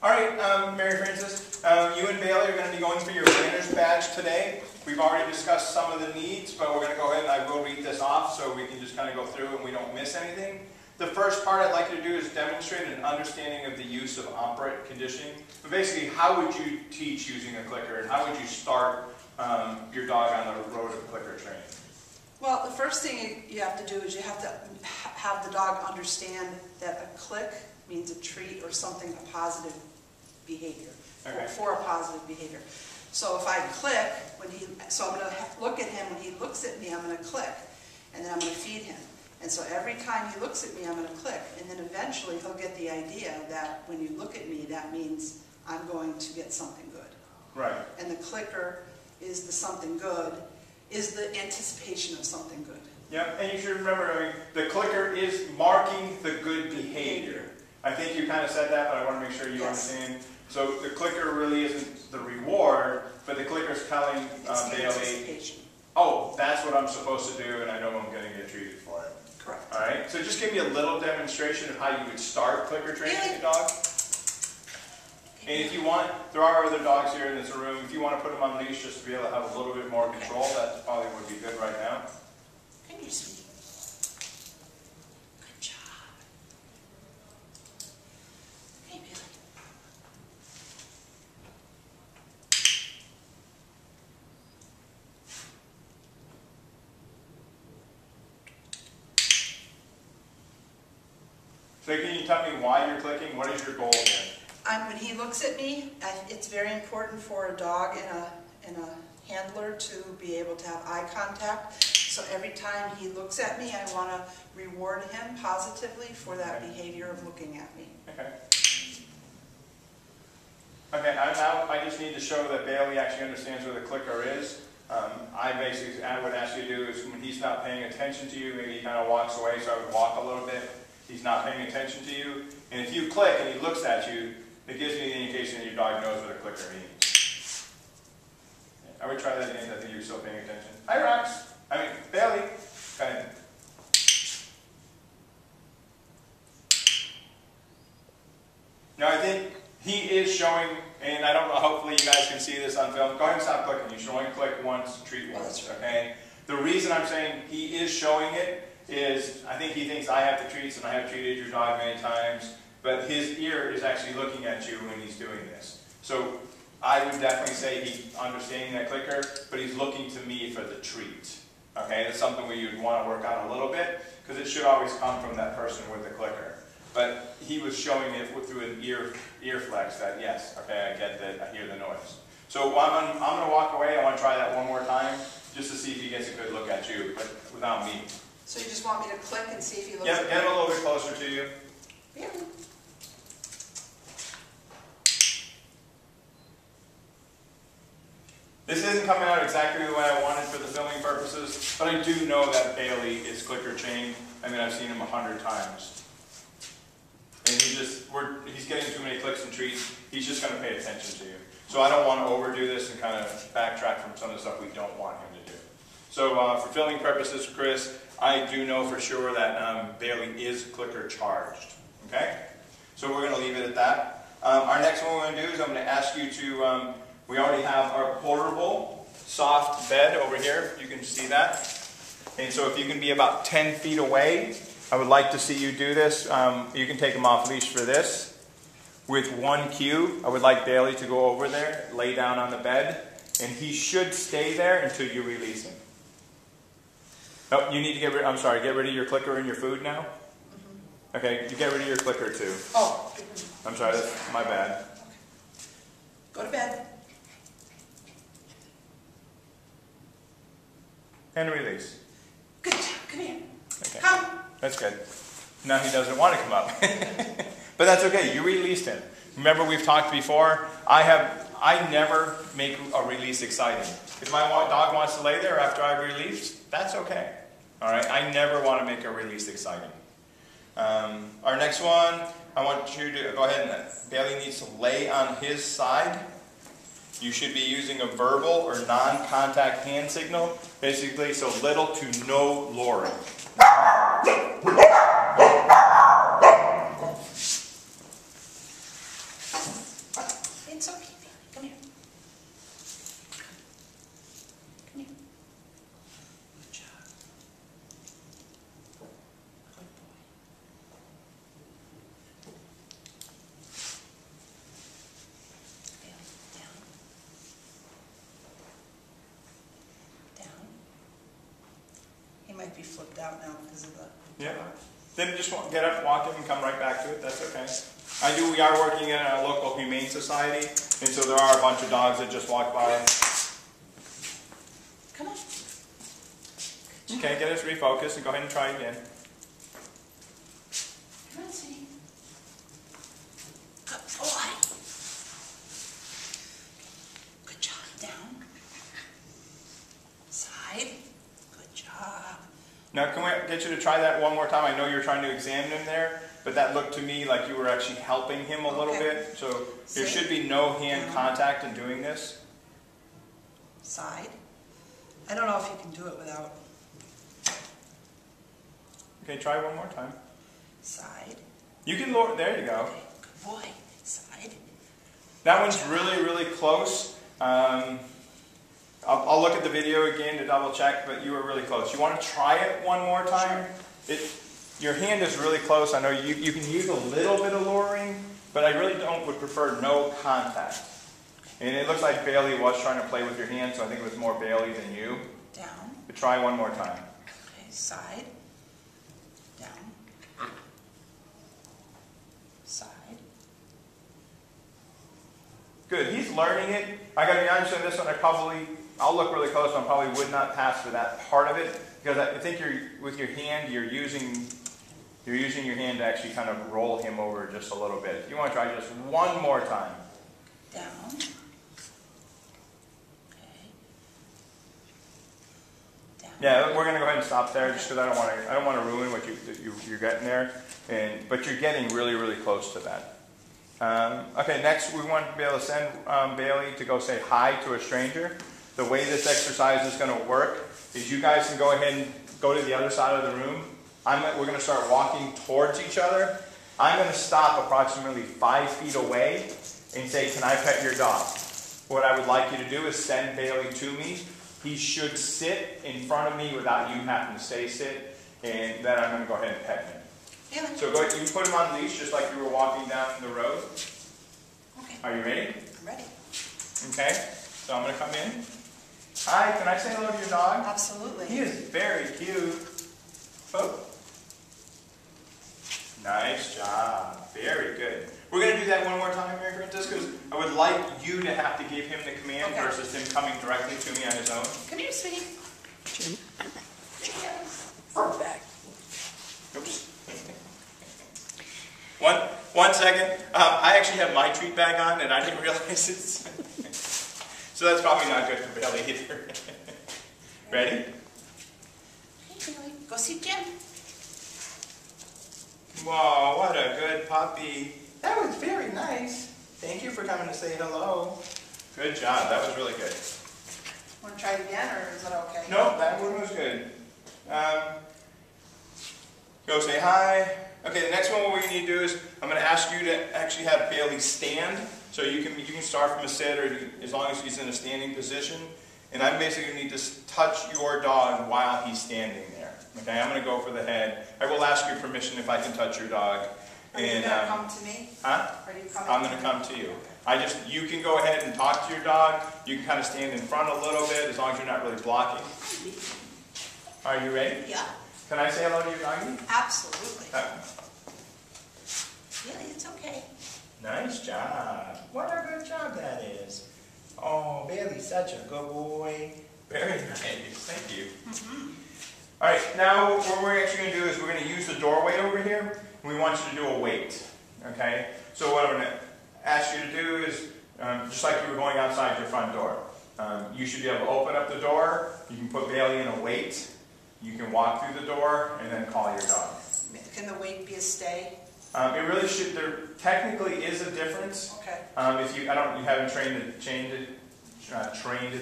All right, Mary Frances, you and Bailey are going to be going for your learner's badge today. We've already discussed some of the needs, but we're going to go ahead and I will read this off so we can just kind of go through and we don't miss anything. The first part I'd like you to do is demonstrate an understanding of the use of operant conditioning. But basically, how would you teach using a clicker, and how would you start your dog on the road of clicker training? Well, the first thing you have to do is you have to have the dog understand that a click means a treat or something, a positive behavior, okay, for a positive behavior. So if I click, so I'm going to look at him, when he looks at me, I'm going to click, and then I'm going to feed him. And so every time he looks at me, I'm going to click, and then eventually he'll get the idea that when you look at me, that means I'm going to get something good. Right. And the clicker is the something good, is the anticipation of something good. Yeah, and you should remember, I mean, the clicker is marking the good behavior. I think you kind of said that, but I want to make sure you understand. So the clicker really isn't the reward, but the clicker's telling Bailey, oh, that's what I'm supposed to do, and I know I'm going to get treated for it. Correct. All right, so just give me a little demonstration of how you would start clicker training your dog. And if you want, there are other dogs here in this room. If you want to put them on leash just to be able to have a little bit more control, that probably would be good right now. Come here, sweetie. Good job. Hey, Billy. So can you tell me why you're clicking? What is your goal here? When he looks at me, it's very important for a dog and a handler to be able to have eye contact. So every time he looks at me, I want to reward him positively for that behavior of looking at me. Okay. Okay, now I just need to show that Bailey actually understands where the clicker is. I would ask you to do is when he's not paying attention to you, maybe he kind of walks away, so I would walk a little bit. He's not paying attention to you. And if you click and he looks at you, it gives me the indication that your dog knows what a clicker means. I would try that again. I think you're still paying attention. Hi, Rox. Bailey. Go ahead. Now, I think he is showing, and I don't know, hopefully you guys can see this on film. Go ahead and stop clicking. You should only click once, treat once, okay? The reason I'm saying he is showing it is I think he thinks I have the treats and I have treated your dog many times, but his ear is actually looking at you when he's doing this. So I would definitely say he's understanding that clicker, but he's looking to me for the treat. Okay, that's something where you'd want to work on a little bit, because it should always come from that person with the clicker. But he was showing it through an ear flex that, yes, okay, I get that, I hear the noise. So I'm going to walk away. I want to try that one more time, just to see if he gets a good look at you, but without me. So you just want me to click and see if he looks Yep, at me? get him a little bit closer to you. Really? This isn't coming out exactly the way I wanted for the filming purposes, but I do know that Bailey is clicker trained. I've seen him 100 times. And he's getting too many clicks and treats. He's just going to pay attention to you. So I don't want to overdo this and kind of backtrack from some of the stuff we don't want him to do. So for filming purposes, Chris, I do know for sure that Bailey is clicker charged. Okay? So we're going to leave it at that. Our next one we're going to do is I'm going to ask you to, we already have our portable soft bed over here. You can see that. And so if you can be about 10 feet away, I would like to see you do this. You can take him off leash for this. With one cue, I would like Bailey to go over there, lay down on the bed, and he should stay there until you release him. Oh, you need to get rid of your clicker and your food now? Mm-hmm. Okay, you get rid of your clicker too. Oh. I'm sorry, that's my bad. Okay. Go to bed. And release. Good job, come here. Okay. Come. That's good. Now he doesn't want to come up. But that's okay, you released him. Remember we've talked before, I never make a release exciting. If my dog wants to lay there after I've released, that's okay. Alright, I never want to make a release exciting. Our next one, I want you to go ahead and Bailey needs to lay on his side. You should be using a verbal or non-contact hand signal, basically so little to no luring. It's okay, baby. Come here. Come here. Good job. Good boy. Bailey, down. Down. He might be flipped out now because of the... Yeah. Then just get up, walk him, and come right back to it. That's okay. We are working in a local humane society, and so there are a bunch of dogs that just walk by. Come on. Okay, get us refocused and go ahead and try again. Come on, sweetie. Good boy. Good job. Down. Side. Good job. Now, can we get you to try that one more time? I know you're trying to examine him there, but that looked to me like you were actually helping him a little bit. So there should be no hand contact in doing this. Side. I don't know if you can do it without. Okay, try one more time. Side. You can lower, there you go. Okay, good boy. Side. That one's really, really close. I'll look at the video again to double check, but you were really close. You want to try it one more time? Sure. Your hand is really close. I know you can use a little bit of luring, but I really would prefer no contact. And it looks like Bailey was trying to play with your hand, so I think it was more Bailey than you. Down. But try one more time. Okay, side. Down. Side. Good. He's learning it. I got to be honest on this one. I'll look really close, and I probably would not pass for that part of it, because I think with your hand, you're using your hand to actually kind of roll him over just a little bit. If you want to try just one more time. Down. Okay. Down. Yeah, we're going to go ahead and stop there, just because I don't want to ruin what you're getting there. But you're getting really, really close to that. Okay, next we want to be able to send Bailey to go say hi to a stranger. The way this exercise is going to work is you guys can go ahead and go to the other side of the room. We're going to start walking towards each other. I'm going to stop approximately 5 feet away and say, "Can I pet your dog?" What I would like you to do is send Bailey to me. He should sit in front of me without you having to stay sit, and then I'm going to go ahead and pet him. Yeah, So you can put him on leash just like you were walking down the road. okay. Are you ready? I'm ready. Okay. So I'm going to come in. Hi, can I say hello to your dog? Absolutely. He is very cute. Oh. Nice job. Very good. We're going to do that one more time, Mary Frances, because I would like you to have to give him the command versus him coming directly to me on his own. Come here, sweetie. Jim, Yes. back. Oops. One second. I actually have my treat bag on, and I didn't realize it. So that's probably not good for Bailey either. Ready? Hey, Bailey. Go see Jim. Whoa, what a good puppy. That was very nice. Thank you for coming to say hello. Good job. That was really good. Want to try it again, or is it okay? Nope, that one was good. Go say hi. Okay, the next one what we need to do is I'm going to ask you to actually have Bailey stand. So you can start from a sit, or as long as he's in a standing position. And I basically need to touch your dog while he's standing there. Okay, I'm going to go for the head. I will ask your permission if I can touch your dog. Are you going to come to me? Huh? Are you coming? I'm going to come to you. You can go ahead and talk to your dog. You can kind of stand in front a little bit as long as you're not really blocking. Are you ready? Yeah. Can I say hello to your doggy? Absolutely. Yeah, it's okay. Nice job. What a good job that is. Oh, Bailey's such a good boy. Very nice. Thank you. All right, now what we're actually going to do is we're going to use the doorway over here. And we want you to do a wait. Okay? So what I'm going to ask you to do is, just like you were going outside your front door, you should be able to open up the door. You can put Bailey in a wait. You can walk through the door and then call your dog. Can the wait be a stay? It really should. There technically is a difference. Okay. If you haven't trained the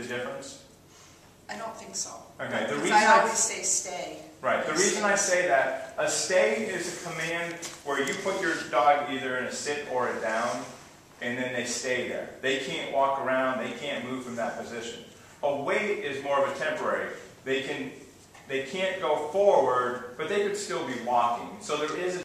difference. I don't think so. Okay. The Because reason I always say stay. right. The reason I say that a stay is a command where you put your dog either in a sit or a down, and and then they stay there. They can't walk around, they can't move from that position. A wait is more of a temporary. They can't go forward, but they could still be walking. So there is a